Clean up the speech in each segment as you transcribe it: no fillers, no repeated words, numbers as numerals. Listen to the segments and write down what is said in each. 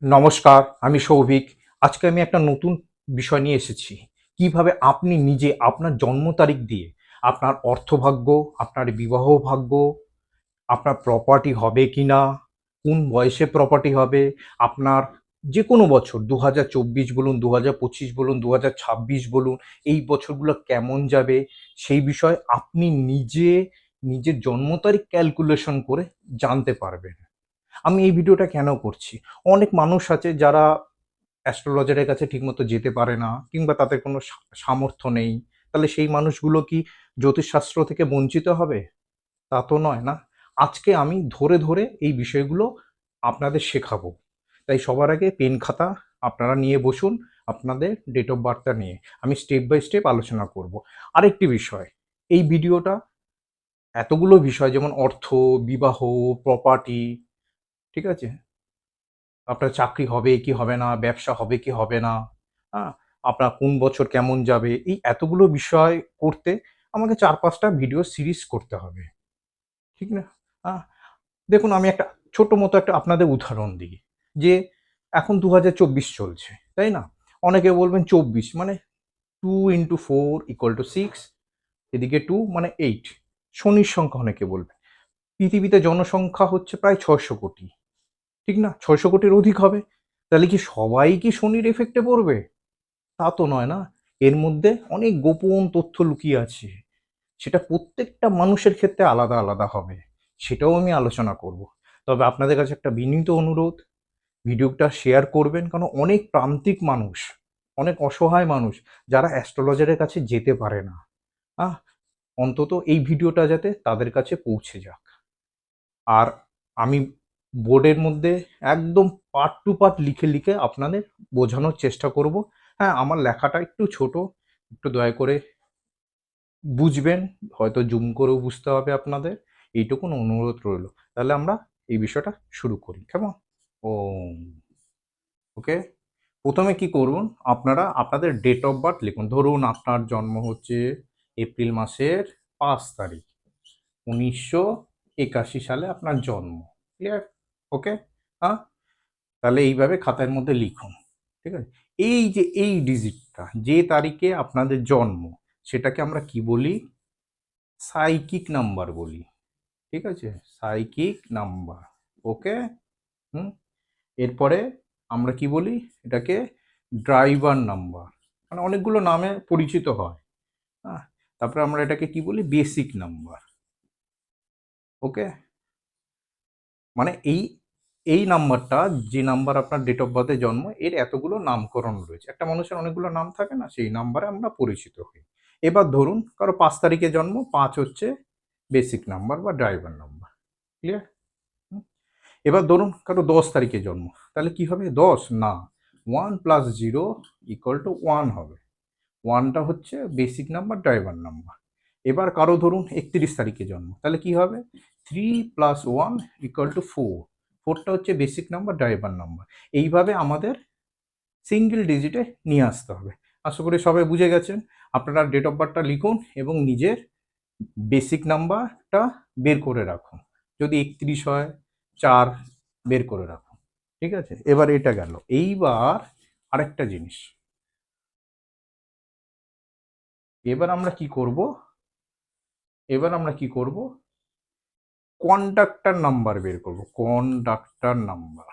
নমস্কার, আমি সৌভিক। আজকে আমি একটা নতুন বিষয় নিয়ে এসেছি। কিভাবে আপনি নিজে আপনার জন্ম তারিখ দিয়ে আপনার অর্থভাগ্য, আপনার বিবাহ ভাগ্য, আপনার প্রপার্টি হবে কিনা, কোন বয়সে প্রপার্টি হবে, আপনার যেকোনো বছর ২০২৪ বলুন, ২০২৫ বলুন, ২০২৬ বলুন, এই বছরগুলো কেমন যাবে, সেই বিষয়ে আপনি নিজে নিজের জন্ম তারিখ ক্যালকুলেশন করে জানতে পারবেন। আমি এই ভিডিওটা কেন করছি? অনেক মানুষ আছে যারা অ্যাস্ট্রোলজারের কাছে ঠিকমতো যেতে পারে না কিংবা তাদের কোনো সামর্থ্য নেই। তাহলে সেই মানুষগুলো কি জ্যোতিষশাস্ত্র থেকে বঞ্চিত হবে? তা তো নয়, না? আজকে আমি ধরে, ধরে এই বিষয়গুলো আপনাদের শেখাবো। তাই সবার আগে পেন খাতা আপনারা নিয়ে বসুন, আপনাদের ডেট অফ বার্থটা নিয়ে। আমি স্টেপ বাই স্টেপ আলোচনা করব। আরেকটি বিষয়, এই ভিডিওটা এতগুলো বিষয় যেমন অর্থ, বিবাহ, প্রপার্টি, ঠিক আছে? আপনার চাকরি হবে কি হবে না, ব্যবসা হবে কি হবে না, হ্যাঁ? আপনার কোন বছর কেমন যাবে, এই এতগুলো বিষয় করতে আমাকে ৪-৫ টা ভিডিও সিরিজ করতে হবে। ঠিক না? আ দেখুন আমি একটা ছোট মতো একটা আপনাদের উদাহরণ দিই। যে এখন ২০২৪ চলছে, তাই না? অনেকে বলবেন ২৪ মানে 2 into 4 equal to 6, এদিকে 2 মানে 8, শনির সংখ্যা অনেকে বলবে। পৃথিবীতে জনসংখ্যা হচ্ছে প্রায় ৬০০ কোটি। ঠিক না? ৬০০ কোটির অধিক হবে। তাহলে কি সবাই কি শনির এফেক্টে পড়বে? তা তো নয়, না? এর মধ্যে অনেক গোপন তথ্য লুকিয়ে আছে। সেটা প্রত্যেকটা মানুষের ক্ষেত্রে আলাদা, আলাদা হবে। সেটাও আমি আলোচনা করব। তবে আপনাদের কাছে একটা বিনীত অনুরোধ, ভিডিওটা শেয়ার করবেন। কারণ অনেক প্রান্তিক মানুষ, অনেক অসহায় মানুষ যারা অ্যাস্ট্রোলজারের কাছে যেতে পারে না। আহ! অন্তত এই ভিডিওটা যাতে তাদের কাছে পৌঁছে যাক। আর আমি বোর্ডের মধ্যে একদম পার্ট টু পার্ট লিখে, লিখে আপনাদের বোঝানোর চেষ্টা করব। হ্যাঁ, আমার লেখাটা একটু ছোট, একটু দয়া করে বুঝবেন। হয়তো জুম করেও বুঝতে হবে আপনাদের। এইটুকুন অনুরোধ রইল। তাহলে আমরা এই বিষয়টা শুরু করি। কেমন? ওম ওকে? ১ম এ কি করুন, আপনারা আপনাদের ডেট অফ বার্থ লিখুন। ধরুন আপনার জন্ম হচ্ছে এপ্রিল মাসের ৫ তারিখ। ১৯৮১ সালে আপনার জন্ম। ক্লিয়ার? ওকে? আ তাহলে এইভাবে খাতার মধ্যে লিখুন। ঠিক আছে? এই যে এই ডিজিটটা যে তারিখে আপনাদের জন্ম সেটাকে আমরা কি বলি? সাইকিক নাম্বার বলি। ঠিক আছে? Psychic number. ওকে? হুম? এরপরে আমরা কি বলি? এটাকে ড্রাইভার নাম্বার। মানে অনেকগুলো নামে পরিচিত হয়। হ্যাঁ? তারপরে আমরা এটাকে কি বলি? Basic number. ওকে? মানে এই নাম্বারটা, যে নাম্বার আপনার ডেট অফ বার্থে জন্ম, এর এতগুলো নামকরণ রয়েছে। একটা মানুষের অনেকগুলো নাম থাকে না? সেই নাম্বারে আমরা পরিচিত হই। এবার ধরুন কারো ৫ তারিখে জন্ম, ৫ হচ্ছে বেসিক নাম্বার বা ড্রাইভার নাম্বার। ক্লিয়ার? হুম? এবার ধরুন কারো ১০ তারিখে জন্ম। তাহলে কি হবে? ১০ না, 1 + 0 = 1 হবে। 1 টা হচ্ছে বেসিক নাম্বার, ড্রাইভার নাম্বার। এবার কারো ধরুন ৩১ তারিখে জন্ম। তাহলে কি হবে? 3 + 1 = 4। 4 টা হচ্ছে বেসিক নাম্বার, ড্রাইভার নাম্বার। এইভাবে আমাদের সিঙ্গেল ডিজিটে নিয়ে আসতে হবে। আশা করি সবাই বুঝে গেছেন। আপনারা ডেট অফ বার্থটা লিখুন এবং নিজের বেসিক নাম্বারটা বের করে রাখুন। যদি ৩১ হয়, ৪ বের করে রাখুন। ঠিক আছে? এবার এটা গেল। এইবার আরেকটা জিনিস। এবার আমরা কি করব? এবার আমরা কি করব? কন্ডাক্টর নাম্বার বের করব। Conductor number.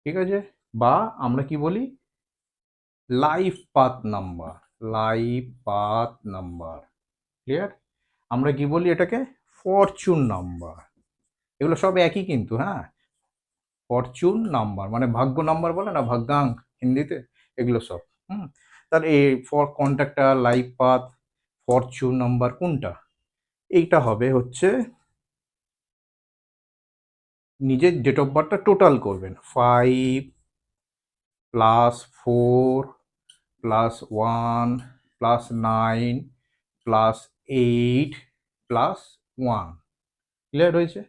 ঠিক আছে? বা আমরা কি বলি? Life path number. Life path number. Clear? আমরা কি বলি এটাকে? Fortune number. এগুলো সব একই কিন্তু, হ্যাঁ? ফরচুন নাম্বার মানে ভাগ্য নাম্বার বলে না? ভাগ্যাঙ্ক হিন্দিতে? এগুলো সব। হুম? তাহলে এই contractor, life path, Fortune number কোনটা? এইটা হবে হচ্ছে নিজের ডেট অফ বার্থটা টোটাল করবেন। 5 + 4 + 1 + 9 + 8 + 1। ক্লিয়ার হয়েছে?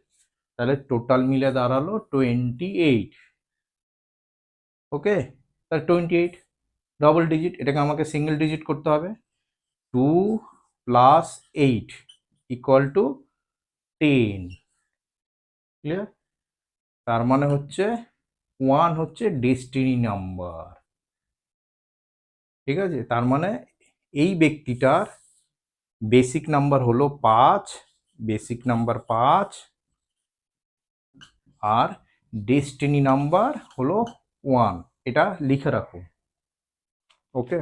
তাহলে টোটাল মিলে দাঁড়ালো 28। ওকে? তাহলে 28 ডবল ডিজিট, এটাকে আমাকে সিঙ্গেল ডিজিট করতে হবে। 2 + 8 = 10। ক্লিয়ার? তার মানে হচ্ছে ওয়ান হচ্ছে ডেস্টিনি নাম্বার। ঠিক আছে, তার মানে এই ব্যক্তিটার বেসিক নাম্বার হলো 5, বেসিক নাম্বার 5, আর ডেস্টিনি নাম্বার হলো 1। এটা লিখে রাখুন। ওকে,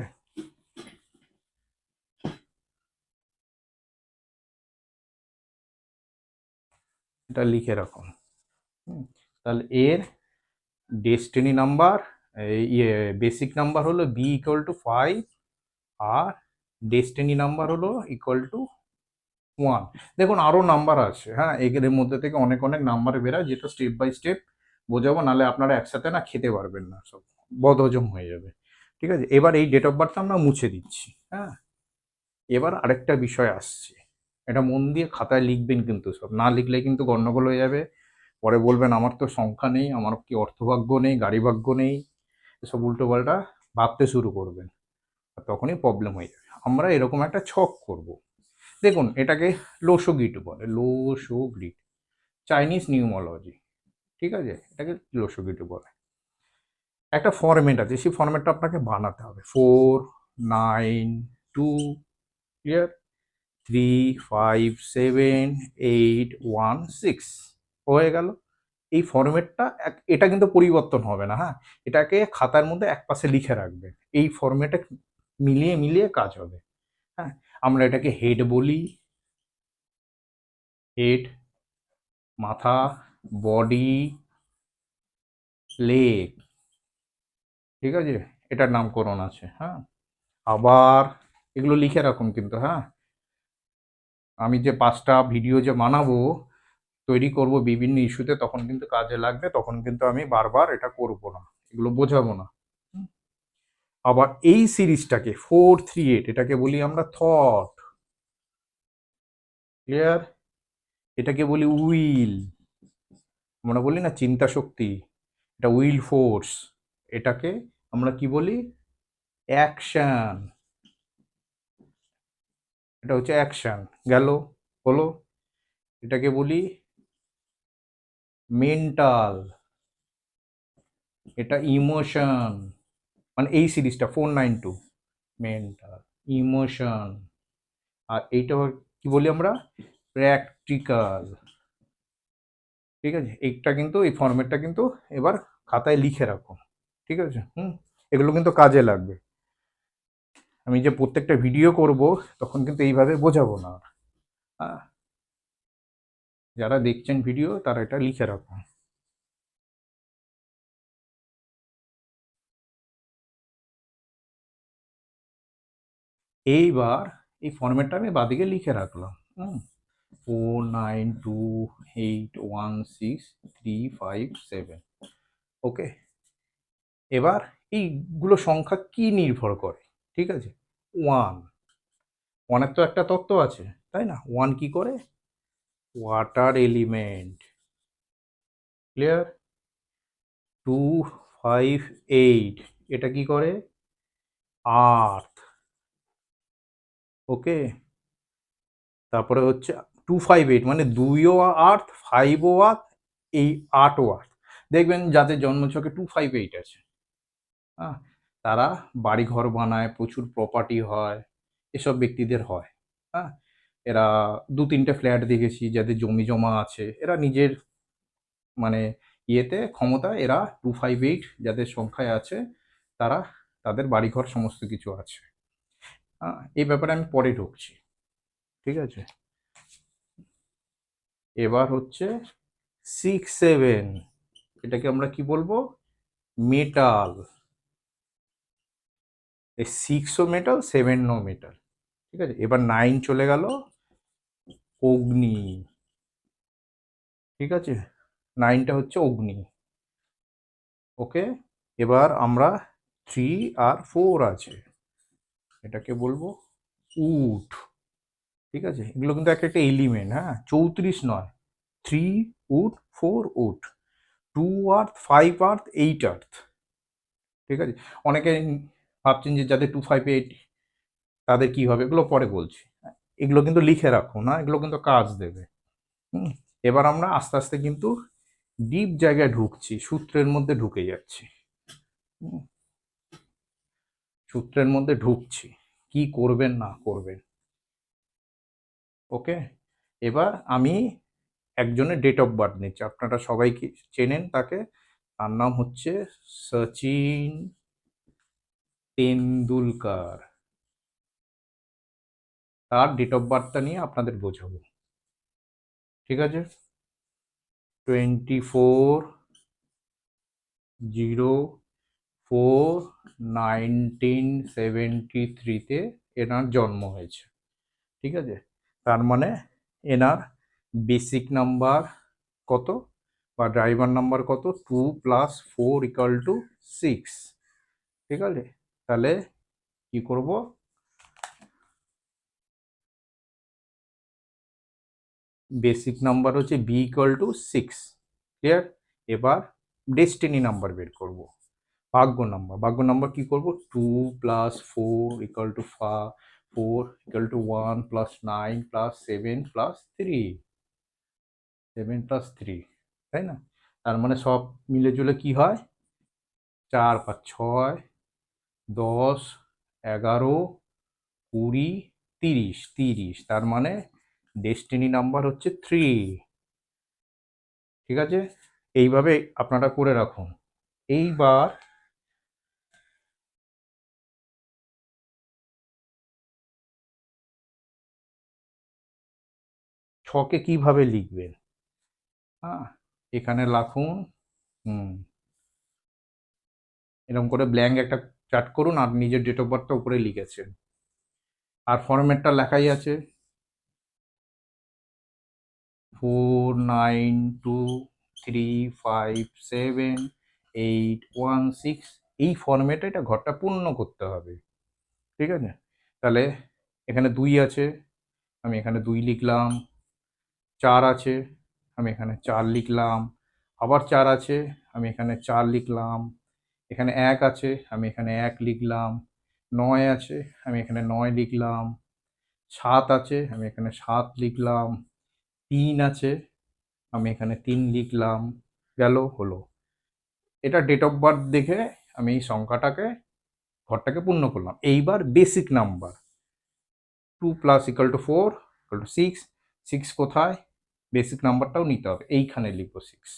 এটা লিখে রাখুন। তাহলে এর ডেস্টিনি নাম্বার, ইয়ে বেসিক নাম্বার হলো বি ইকুয়াল টু 5, আর ডেস্টিনি নাম্বার হলো ইকুয়াল টু 1। দেখুন আরো নাম্বার আছে, হ্যাঁ, এগুলোর মধ্যে থেকে অনেক অনেক নাম্বার বেরায়, যেটা স্টেপ বাই স্টেপ বোঝাবো, নাহলে আপনারা একসাথে না খেতে পারবেন না, সব বদহজম হয়ে যাবে। ঠিক আছে, এবার এই ডেট অফ বার্থটা আমরা মুছে দিচ্ছি। হ্যাঁ, এবার আরেকটা বিষয় আসছে, এটা মন দিয়ে খাতায় লিখবেন, কিন্তু সব না লিখলে কিন্তু গন্ডগোল হয়ে যাবে। পরে বলবেন আমার তো সংখ্যা নেই, আমার কি অর্থভাগ্য নেই, গাড়ি ভাগ্য নেই, এসব উল্টোপাল্টা ভাবতে শুরু করবেন, আর তখনই প্রবলেম হয়ে যাবে। আমরা এরকম একটা ছক করব। দেখুন এটাকে লোসো গ্রিড বলে, লোসো গ্রিড, চাইনিজ নিউমোলজি। ঠিক আছে, এটাকে লোসো গ্রিড বলে। একটা ফরম্যাট আছে, সেই ফরম্যাটটা আপনাকে বানাতে হবে। 4, 9, 2, ক্লিয়ার, 3, 5, 7, 8, 1, 6 হয়ে গেল। এই ফরম্যাটটা এটা কিন্তু পরিবর্তন হবে না, হ্যাঁ, এটাকে খাতার মধ্যে এক পাশে লিখে রাখবেন। এই ফরম্যাটে মিলিয়ে মিলিয়ে কাজ হবে। হ্যাঁ, আমরা এটাকে হেড বলি, হেড মাথা, বডি, লেগ। ঠিক আছে, এটার নামকরণ আছে। হ্যাঁ, আবার এগুলো লিখে রাখুন কিন্তু। হ্যাঁ, আমি যে 5টা ভিডিও যে বানাবো, তৈরি করব বিভিন্ন ইস্যুতে, তখন কিন্তু কাজে লাগবে, তখন কিন্তু আমি বারবার এটা করব না, এগুলো বোঝাবো না। হুম? আবার এই সিরিজটাকে 4, 3, 8 এটাকে বলি আমরা থট। ক্লিয়ার, এটাকে বলি উইল। আমরা বলি না চিন্তা শক্তি, এটা উইল ফোর্স। এটাকে আমরা কি বলি, অ্যাকশন। এটা হচ্ছে অ্যাকশন, গেল, হলো। এটাকে বলি মেন্টাল, এটা ইমোশন। মানে এই সিরিজটা 4, 9, 2, মেন্টাল, ইমোশন। আর এইটা কি বলি আমরা, প্র্যাকটিক্যাল। ঠিক আছে, এইটা কিন্তু, এই ফরম্যাটটা কিন্তু এবার খাতায় লিখে রাখো। ঠিক আছে, এগুলো কিন্তু কাজে লাগবে। আমি যে প্রত্যেকটা ভিডিও করব, তখন কিন্তু এইভাবে বোঝাবো না। হ্যাঁ, যারা দেখছেন ভিডিও তারা এটা লিখে রাখুন। এইবার এই ফরম্যাটটা আমি বাদিকে লিখে রাখলাম। 4, 9, 2, 8, 1, 6, 3, 5, 7। ওকে, এবার এইগুলো সংখ্যা কি নির্ভর করে? ঠিক আছে, ওয়ান, ওয়ানের তো একটা তত্ত্ব আছে, তাই না? ওয়ান কি করে, ওয়াটার এলিমেন্ট। ক্লিয়ার, 2, 5, 8 এটা কি করে, আর্থ। ওকে, তারপরে হচ্ছে 2, 5, 8 মানে 2ও আর্থ, 5ও আর্থ, এই 8ও আর্থ। দেখবেন যাদের জন্মছকে 2, 5, 8 আছে, হ্যাঁ, তারা বাড়ি ঘর বানায়, প্রচুর প্রপার্টি হয়, এসব ব্যক্তিদের হয়। হ্যাঁ, এরা 2, 3টে ফ্ল্যাট দেখেছি যাদের জমি জমা আছে, এরা নিজের মানে ইয়েতে ক্ষমতায়, এরা 2, 5, 8 যাদের সংখ্যায় আছে, তারা, তাদের বাড়িঘর সমস্ত কিছু আছে। হ্যাঁ, এই ব্যাপারে আমি পরে ঢুকছি। ঠিক আছে, এবার হচ্ছে 6, 7 এটাকে আমরা কি বলবো, মেটাল। এই 6ও মেটাল, 7ও মেটাল। ঠিক আছে, এবার 9 চলে গেল, অগ্নি। ঠিক আছে, 9টা হচ্ছে অগ্নি। ওকে, এবার আমরা 3 আর 4 আছে, এটাকে বলবো উড। ঠিক আছে, এগুলো কিন্তু একটা একটা এলিমেন্ট, হ্যাঁ, 34 নয়, 3 উড, 4 উড, 2 আর্থ, 5 আর্থ, 8 আর্থ। ঠিক আছে, অনেকে ভাবছেন যে যাদের 2, 5, 8 তাদের কি হবে, এগুলো পরে বলছি। এগুলো কিন্তু লিখে রাখো না, এগুলো কিন্তু কাজ দেবে। হুম, এবার আমরা আস্তে আস্তে কিন্তু ডিপ জায়গায় ঢুকছি, সূত্রের মধ্যে ঢুকে যাচ্ছি, হুম, সূত্রের মধ্যে ঢুকছি, কি করবেন না করবেন। ওকে, এবার আমি একজনের ডেট অফ বার্থ নিচ্ছি, আপনারা সবাই কি চেনেন তাকে, তার নাম হচ্ছে সচিন তেন্ডুলকার। তার ডেট অফ বার্থটা নিয়ে আপনাদের বোঝাবো, ঠিক আছে? 24/04/1973 এনার জন্ম হয়েছে, ঠিক আছে? তার মানে এনার বেসিক নাম্বার কত বা ড্রাইভার নাম্বার কত, 2+4=6, ঠিক আছে? তাহলে কি করব, বেসিক নাম্বার হচ্ছে b=6, ক্লিয়ার? এবার ডেস্টিনি নাম্বার বের করব, ভাগ্য নাম্বার কি করব, 2+4=4, 7+9+7+3, তাই না? তার মানে সব মিলে জুলে কি হয়, 4×5=6, 10, 11, 20, 30, তার মানে ডেস্টিনি নাম্বার হচ্ছে 3, ঠিক আছে? এইভাবে আপনারা করে রাখুন। এইবার ছকে কিভাবে লিখবেন, হ্যাঁ, এখানে রাখুন, হুম, এরকম করে ব্ল্যাঙ্ক একটা চার্ট করুন আর নিজের ডেট অফ বার্থটা উপরে লিখেছেন, আর ফরম্যাটটা লেখাই আছে 4923578816, এই ফরম্যাটে এটা ঘরটা পূর্ণ করতে হবে, ঠিক আছে? তাহলে এখানে 2 আছে, আমি এখানে 2 লিখলাম, 4 আছে, আমি এখানে 4 লিখলাম, আবার 4 আছে, আমি এখানে 4 লিখলাম, এখানে 1 আছে, আমি এখানে 1 লিখলাম, 9 আছে, আমি এখানে 9 লিখলাম, 7 আছে, আমি এখানে 7 লিখলাম, 3 আছে, আমি এখানে 3 লিখলাম, গেল, হলো। এটা ডেট অফ বার্থ দেখে আমি এই সংখ্যাটাকে, ঘরটাকে পূর্ণ করলাম। এইবার বেসিক নাম্বার 2+4=6, 6 কোথায়, বেসিক নাম্বারটাও নিতে হবে, এইখানে লিখবো 6,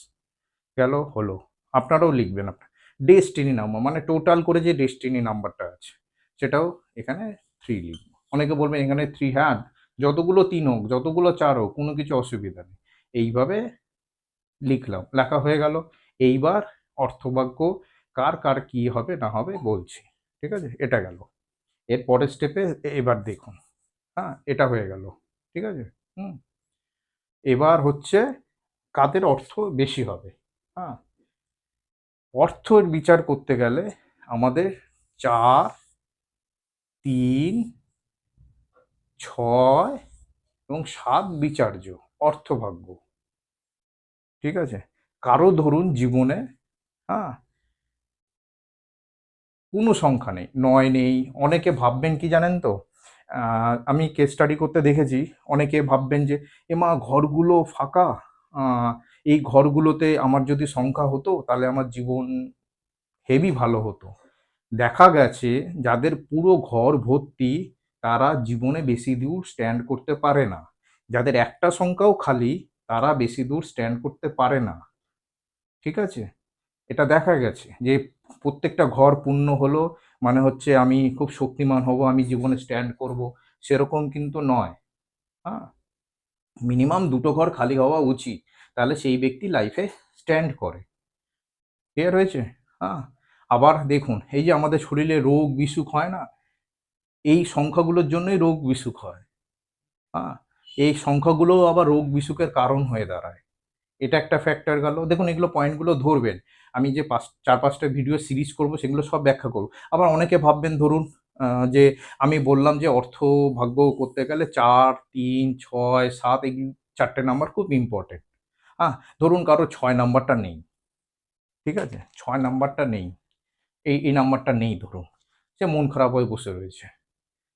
গেল, হলো। আপনারাও লিখবেন, আপনার ডেস্টিনি নাম্বার মানে টোটাল করে যে ডেস্টিনি নাম্বারটা আছে সেটাও এখানে 3 লিখবো। অনেকে বলবেন এখানে 3, হ্যাঁ, যতগুলো 3 হোক, যতগুলো 4 হোক, কোনো কিছু অসুবিধা নেই। এইভাবে লিখলাম, লেখা হয়ে গেল। এইবার অর্থবাক্য কার কার কি হবে না হবে বলছি, ঠিক আছে? এটা গেল। এর পরের স্টেপে এবার দেখুন, হ্যাঁ, এটা হয়ে গেল, ঠিক আছে? হুম, এবার হচ্ছে কাদের অর্থ বেশি হবে, হ্যাঁ, অর্থের বিচার করতে গেলে আমাদের 4, 3, 6 এবং 7 বিচার্য অর্থভাগ্য, ঠিক আছে? কারো ধরুন জীবনে, হ্যাঁ, কোনো সংখ্যা নেই, 9 নেই। অনেকে ভাববেন কি জানেন তো, আমি কেস স্টাডি করতে দেখেছি, অনেকে ভাববেন যে এমা ঘরগুলো ফাঁকা, আহ, এই ঘরগুলোতে আমার যদি সংখ্যা হতো তাহলে আমার জীবন হেভি ভালো হতো। দেখা গেছে যাদের পুরো ঘর ভর্তি তারা জীবনে বেশি দূর স্ট্যান্ড করতে পারে না, যাদের একটা সংখ্যাও খালি তারা বেশি দূর স্ট্যান্ড করতে পারে না, ঠিক আছে? এটা দেখা গেছে যে প্রত্যেকটা ঘর পূর্ণ হলো মানে হচ্ছে আমি খুব শক্তিমান হব, আমি জীবনে স্ট্যান্ড করব, সেরকম কিন্তু নয়, হ্যাঁ, মিনিমাম দুটো ঘর খালি হওয়া উচিত, তাহলে সেই ব্যক্তি লাইফে স্ট্যান্ড করে, ক্লিয়ার হয়েছে? হ্যাঁ, আবার দেখুন এই যে আমাদের শরীরে রোগ বিসুখ হয় না, এই সংখ্যাগুলোর জন্যই রোগ বিসুখ হয়, হ্যাঁ, এই সংখ্যাগুলো আবার রোগ বিসুখের কারণ হয়ে দাঁড়ায়, এটা একটা ফ্যাক্টর গেল। দেখুন এগুলো পয়েন্টগুলো ধরবেন, আমি যে 4-5টা ভিডিও সিরিজ করব সেগুলো সব ব্যাখ্যা করব। আবার অনেকে ভাববেন ধরুন যে আমি বললাম যে অর্থ ভাগ্য করতে গেলে 4, 3, 6, 7 এই 4টে নাম্বার খুব ইম্পর্টেন্ট, হ্যাঁ, ধরুন কারো 6 নাম্বারটা নেই, ঠিক আছে? 6 নাম্বারটা নেই, এই নাম্বারটা নেই ধরুন, সে মন খারাপ হয়ে বসে রয়েছে,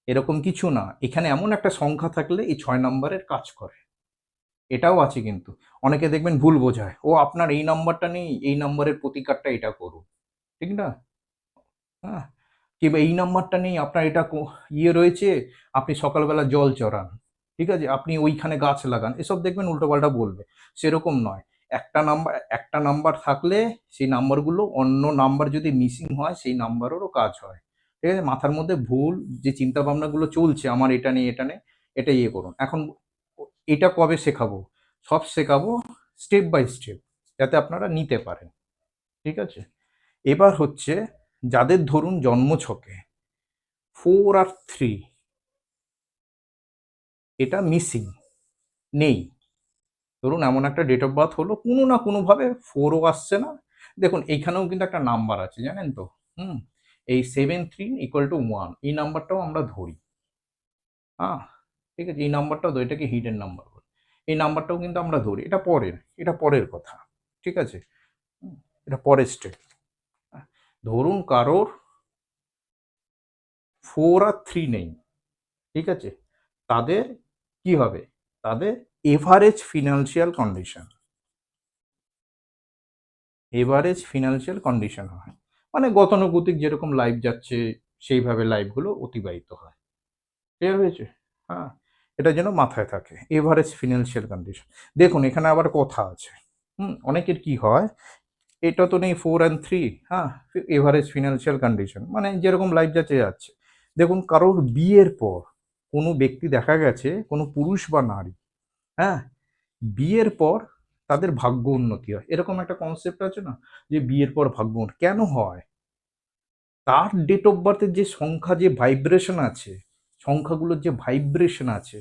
এরকম কিছু না, এখানে এমন একটা সংখ্যা থাকলে এই 6 নাম্বারের কাজ করে, এটাও আছে কিন্তু। অনেকে দেখবেন ভুল বোঝায়, ও আপনার এই নাম্বারটা নেই, এই নাম্বারের প্রতিকারটা এটা করুন, ঠিক না? হ্যাঁ, কিংবা এই নাম্বারটা নেই, আপনার এটা ইয়ে রয়েছে, আপনি সকালবেলা জল চড়ান, ঠিক আছে, আপনি ওইখানে গাছ লাগান, এসব দেখবেন উল্টোপাল্টা বলবে। সেরকম নয়। একটা নাম্বার থাকলে সেই নাম্বারগুলো, অন্য নাম্বার যদি মিসিং হয় সেই নাম্বারেরও কাজ হয়, ঠিক আছে? মাথার মধ্যে ভুল যে চিন্তা ভাবনাগুলো চলছে, আমার এটা নেই এটা নেই, এটা ইয়ে করুন। এখন এটা কবে শেখাবো? সব শেখাবো স্টেপ বাই স্টেপ, যাতে আপনারা নিতে পারেন, ঠিক আছে? এবার হচ্ছে, যাদের ধরুন জন্মছকে 4 আর 3 এটা মিসিং, নেই, ধরুন এমন একটা ডেট অফ বার্থ হলো, কোনো না কোনোভাবে 4ও আসছে না। দেখুন এইখানেও কিন্তু একটা নাম্বার আছে, জানেন তো? হুম, এই 7 3 = 1, এই নাম্বারটাও আমরা ধরি। হ্যাঁ, ঠিক আছে, এই নাম্বারটাও ধরি, এটাকে হিডেন নাম্বার বলি। এই নাম্বারটাও কিন্তু আমরা ধরি, এটা পরের কথা, ঠিক আছে? হুম, এটা পরের স্টেপ। ধরুন কারোর 4 আর 3 নেই, ঠিক আছে? তাদের কি হবে? তাদের এভারেজ ফিনান্সিয়াল কন্ডিশন হয়। মানে গতানুগতিক যেরকম লাইফ যাচ্ছে, সেইভাবে লাইফগুলো অতিবাহিত হয়। ক্লিয়ার হয়েছে? হ্যাঁ, এটা যেন মাথায় থাকে। Average financial condition. দেখুন এখানে আবার কথা আছে। অনেকের কি হয়, এটা তো নেই 4 অ্যান্ড 3, হ্যাঁ? এভারেজ ফিনান্সিয়াল কন্ডিশন মানে যেরকম লাইফ যাচ্ছে, যাচ্ছে। দেখুন কারোর বিয়ের পর কোনো ব্যক্তি দেখা গেছে, কোনো পুরুষ বা নারী, হ্যাঁ? বিয়ের পর তাদের ভাগ্য উন্নতি হয়। এরকম একটা কনসেপ্ট আছে না? যে বিয়ের পর ভাগ্য কেন হয়? তার ডেট অফ বার্থের যে সংখ্যা, যে ভাইব্রেশন আছে, সংখ্যাগুলোর যে ভাইব্রেশন আছে,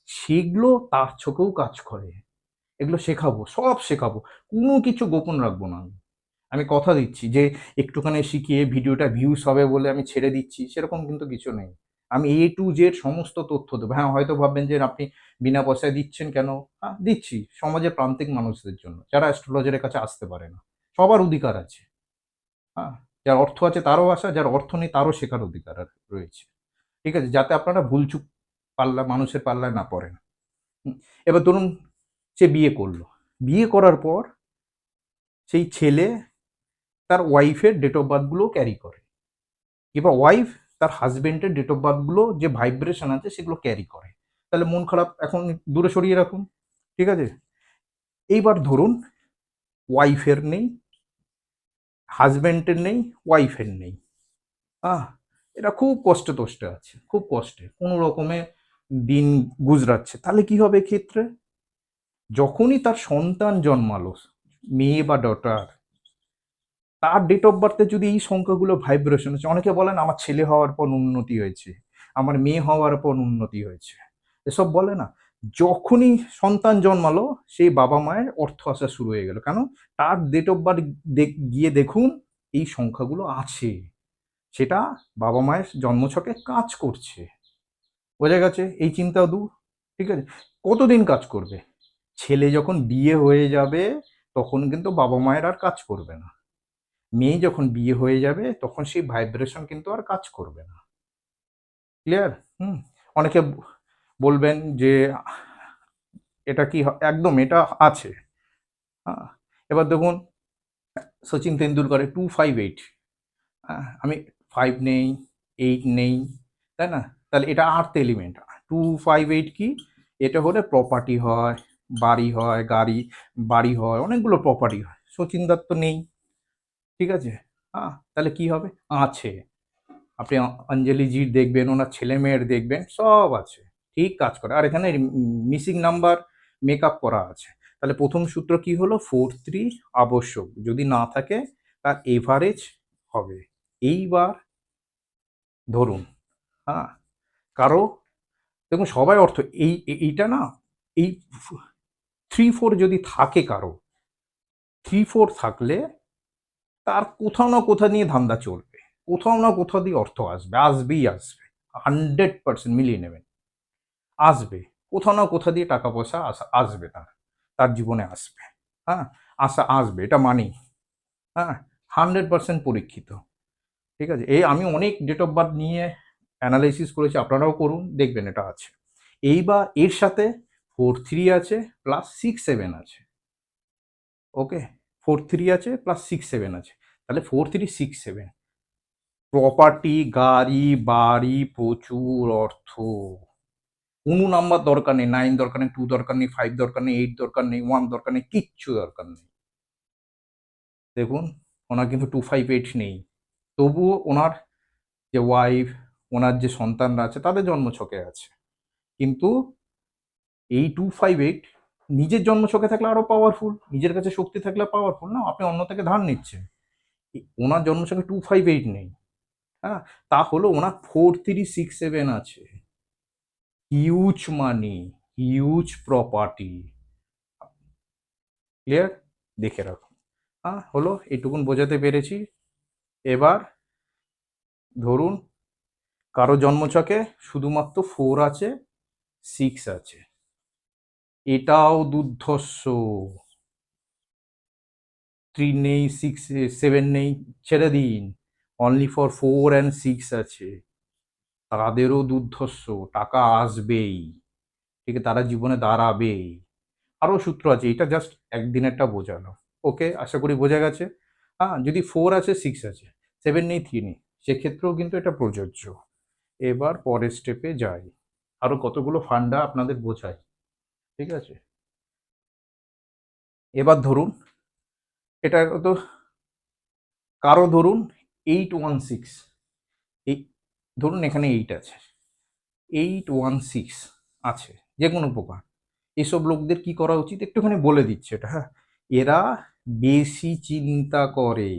সেগুলো তার চোখেও কাজ করে। এগুলো শেখাবো, সব শেখাবো। কোনো কিছু গোপন রাখবো না আমি। আমি কথা দিচ্ছি যে একটুখানি শিখিয়ে ভিডিওটা ভিউজ হবে বলে আমি ছেড়ে দিচ্ছি, সেরকম কিন্তু কিছু নেই। আমি A to Z সমস্ত তথ্য দেবো। হ্যাঁ, হয়তো ভাববেন যে আপনি বিনা পয়সায় দিচ্ছেন কেন? হ্যাঁ, দিচ্ছি সমাজের প্রান্তিক মানুষদের জন্য, যারা অ্যাস্ট্রোলজারের কাছে আসতে পারে না। সবার অধিকার আছে। হ্যাঁ, যার অর্থ আছে তারও আসা, যার অর্থ নেই তারও শেখার অধিকার রয়েছে। ঠিক আছে? যাতে আপনারা ভুলচুক মানুষের পাল্লায় না পড়েন। হুম, এবার ধরুন সে বিয়ে করলো। বিয়ে করার পর সেই ছেলে তার ওয়াইফের ডেট অফ বার্থ গুলোও ক্যারি করে। কিংবা ওয়াইফ তার হাজবেন্ডের ডেট অফ বার্থ গুলো যে ভাইব্রেশন আছে সেগুলো ক্যারি করে। তাহলে মন খারাপ এখন দূরে সরিয়ে রাখুন। ঠিক আছে? এইবার ধরুন ওয়াইফের নেই, হাজবেন্ডের নেই, ওয়াইফের নেই। আহ! এরা খুব কষ্টে-তষ্টে আছে। খুব কষ্টে। কোন রকমে দিন গুজরাচ্ছে। তাহলে কি হবে এক্ষেত্রে? যখনই তার সন্তান জন্মালো, মেয়ে বা ডটার, তার ডেট অফ বার্থে যদি এই সংখ্যাগুলো ভাইব্রেশন আছে, অনেকে বলেন আমার ছেলে হওয়ার পর উন্নতি হয়েছে, আমার মেয়ে হওয়ার পর উন্নতি হয়েছে। এসব বলে না? যখনই সন্তান জন্মালো সেই বাবা-মায়ের অর্থ আসা শুরু হয়ে গেল। কেন? তার ডেট অফ বার্থ গিয়ে দেখুন এই সংখ্যাগুলো আছে। সেটা বাবা-মায়ের জন্মছকে কাজ করছে। বোঝা গেছে? এই চিন্তা দূর। ঠিক আছে? কতদিন কাজ করবে? ছেলে যখন বিয়ে হয়ে যাবে তখন কিন্তু বাবা-মায়ের আর কাজ করবে না। মেয়ে যখন বিয়ে হয়ে যাবে তখন সেই ভাইব্রেশন কিন্তু আর কাজ করবে না। ক্লিয়ার? হুম? অনেকে বলবেন যে এটা কি একদম এটা আছে। এবার দেখুন সচিন তেন্ডুলকরের 258, আমি 5 নেই, 8 নেই, তাই না? তাহলে এটা আর্থ এলিমেন্ট। 258 কি? এটা হলে প্রপার্টি হয়, বাড়ি হয়, বাড়ি হয়, অনেকগুলো প্রপার্টি হয়। সচিন দার তো নেই। ঠিক আছে? তাহলে কি হবে? আছে। আপনি অঞ্জলিজির দেখবেন, ওনার ছেলেমেয়ের দেখবেন, সব আছে। ঠিক কাজ করে। আর এখানে মিসিং নাম্বার মেকআপ করা আছে। তাহলে ১ম সূত্র কি হলো? 4-3 আবশ্যক। যদি না থাকে তার এভারেজ হবে। এইবার ধরুন, হ্যাঁ? কারো দেখুন সবাই অর্থ এইটা না, এই 3-4 যদি থাকে কারো, 3-4 থাকলে তার কোথাও না কোথাও দিয়ে ধান্দা চলবে। কোথাও না কোথাও দিয়ে অর্থ আসবে। আসবেই আসবে। 100% মিলিয়ে নেবেন। আসবে। কোথাও না কোথাও দিয়ে টাকা পয়সা আসবে তার। তার জীবনে আসবে। হ্যাঁ? আসবে। এটা মানি। হ্যাঁ? 100% পরীক্ষিত। ঠিক আছে? আমি অনেক ডেট অফ বার্থ নিয়ে এনালাইসিস করেছি। আপনারাও করুন। দেখবেন এটা আছে। এইবার এর সাথে 4-3 আছে প্লাস 6-7 আছে। ওকে, 4-3 আছে প্লাস 6-7 আছে, তাহলে 4-3-6-7। প্রপার্টি, গাড়ি, বাড়ি, প্রচুর অর্থ। কোনো নাম্বার দরকার নেই, 9 দরকার নেই, 2 দরকার নেই, 5 দরকার নেই, 8 দরকার নেই, 1 দরকার নেই, কিচ্ছু দরকার নেই। দেখুন, ওনার কিন্তু 258 নেই, তবুও ওনার যে ওয়াইফ, ওনার যে সন্তানরা আছে তাদের জন্মছকে আছে। কিন্তু এই 258 নিজের জন্মছকে থাকলে আরো পাওয়ারফুল, নিজের কাছে শক্তি থাকলে পাওয়ারফুল না, আপনি অন্য থেকে ধার নিচ্ছেন। ওনার জন্মছকে 258 নেই, হ্যাঁ, তা হলো ওনার 4367 আছে। হিউজ মানি, হিউজ প্রপার্টি। ক্লিয়ার? দেখে রাখুন। হ্যাঁ, হলো, এইটুকুন বোঝাতে পেরেছি। এবার ধরুন কারো জন্মছকে শুধুমাত্র 4 আছে, 6 আছে, এটাও দুর্ধর্ষ। 3 নেই, 6 7 নেই, ছেড়ে দিন, অনলি ফর 4 অ্যান্ড 6 আছে, তাদেরও দুর্ধর্ষ, টাকা আসবেই, ঠিক আছে, তারা জীবনে দাঁড়াবেই। আরও সূত্র আছে, এটা জাস্ট একদিনেরটা বোঝানো। ওকে, আশা করি বোঝা গেছে। হ্যাঁ, যদি 4 আছে, 6 আছে, 7 নেই, 3 নেই, সেক্ষেত্রেও কিন্তু এটা প্রযোজ্য। এবার পরের স্টেপে যাই, আরও কতগুলো ফান্ডা আপনাদের বোঝাই, ঠিক আছে। এবার ধরুন এটা তো কারো ধরুন 816, এই ধরুন এখানে 8 আছে, 816 আছে, যে কোনো প্রকার। এসব লোকদের কি করা উচিত একটুখানি বলে দিচ্ছে এটা, হ্যাঁ। এরা বেশি চিন্তা করে,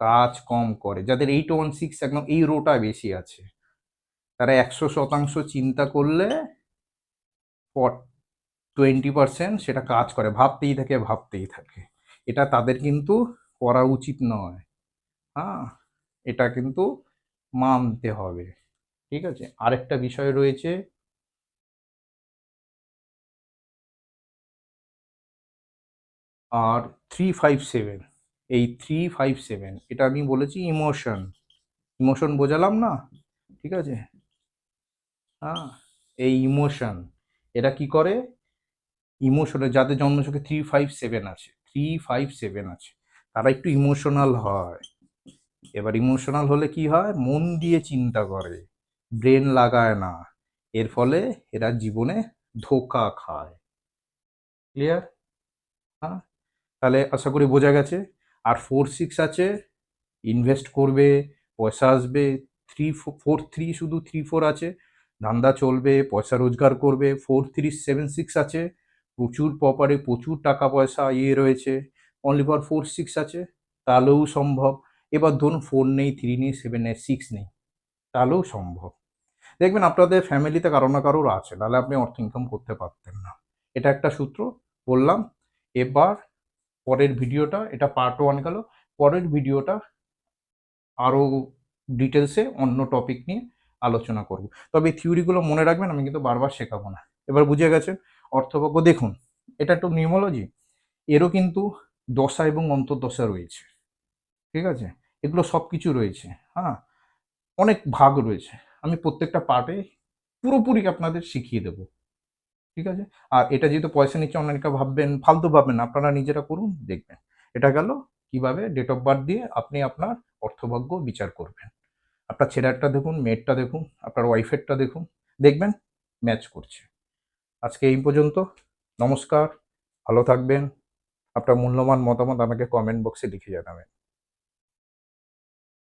কাজ কম করে। যাদের 816 একদম এই রোটা বেশি আছে, তারা 100% চিন্তা করলে 20% সেটা কাজ করে, ভাবতেই থাকে ভাবতেই থাকে। এটা তাদের কিন্তু করা উচিত নয়, হ্যাঁ, এটা কিন্তু মানতে হবে, ঠিক আছে। আরেকটা বিষয় রয়েছে, আর 357, এই 357 এটা আমি বলেছি ইমোশন, ইমোশন বোঝালাম না, ঠিক আছে। হ্যাঁ, এই ইমোশন, এরা কি করে, ইমোশনে যাদের জন্মছকে 357 আছে, 357 আছে, তারা একটু ইমোশনাল হয়। এবার ইমোশনাল হলে কি হয়, মন দিয়ে চিন্তা করে, ব্রেন লাগায় না, এর ফলে এরা জীবনে ধোঁকা খায়। ক্লিয়ার? হ্যাঁ, তাহলে আশা করি বোঝা গেছে। আর 4-6 আছে, ইনভেস্ট করবে, পয়সা আসবে। 3-4-3 শুধু 3-4 আছে, ধান্দা চলবে, পয়সা রোজগার করবে। 4-3-7-6 আছে, প্রচুর প্রপারে প্রচুর টাকা পয়সা রয়েছে। অনলি ফর 4-6 আছে, তাহলেও সম্ভব। এবার ধরুন 4 নেই, 3 নেই, 7 নেই, 6 নেই, তাহলেও সম্ভব। দেখবেন আপনাদের ফ্যামিলিতে কারো না কারোর আছে, তাহলে আপনি অর্থ ইনকাম করতে পারতেন না। এটা একটা সূত্র বললাম। এবার পরের ভিডিওটা, এটা পার্ট 1 গেল, পরের ভিডিওটা আরও ডিটেলসে অন্য টপিক নিয়ে আলোচনা করব। তবে এই থিওরিগুলো মনে রাখবেন, আমি কিন্তু বারবার শেখাবো না। এবার বুঝে গেছেন অর্থভাগ্য। দেখুন, এটা একটু নিউমোলজি, এরও কিন্তু দশা এবং অন্তর্দশা রয়েছে, ঠিক আছে, এগুলো সব কিছু রয়েছে। হ্যাঁ, অনেক ভাগ রয়েছে, আমি প্রত্যেকটা পার্টে পুরোপুরি আপনাদের শিখিয়ে দেবো, ঠিক আছে। আর এটা যেহেতু পয়সা নিচ্ছে, অনেকে ভাববেন, ফালতু ভাববেন না, আপনারা নিজেরা করুন, দেখবেন। এটা গেল কিভাবে ডেট অফ বার্থ দিয়ে আপনি আপনার অর্থভাগ্য বিচার করবেন। আপনার ছেলেরটা দেখুন, মেয়েরটা দেখুন, আপনার ওয়াইফেরটা দেখুন, দেখবেন ম্যাচ করছে। আজকে এই পর্যন্ত। নমস্কার, ভালো থাকবেন। আপনার মূল্যবান মতামত আমাকে কমেন্ট বক্সে লিখে জানাবেন।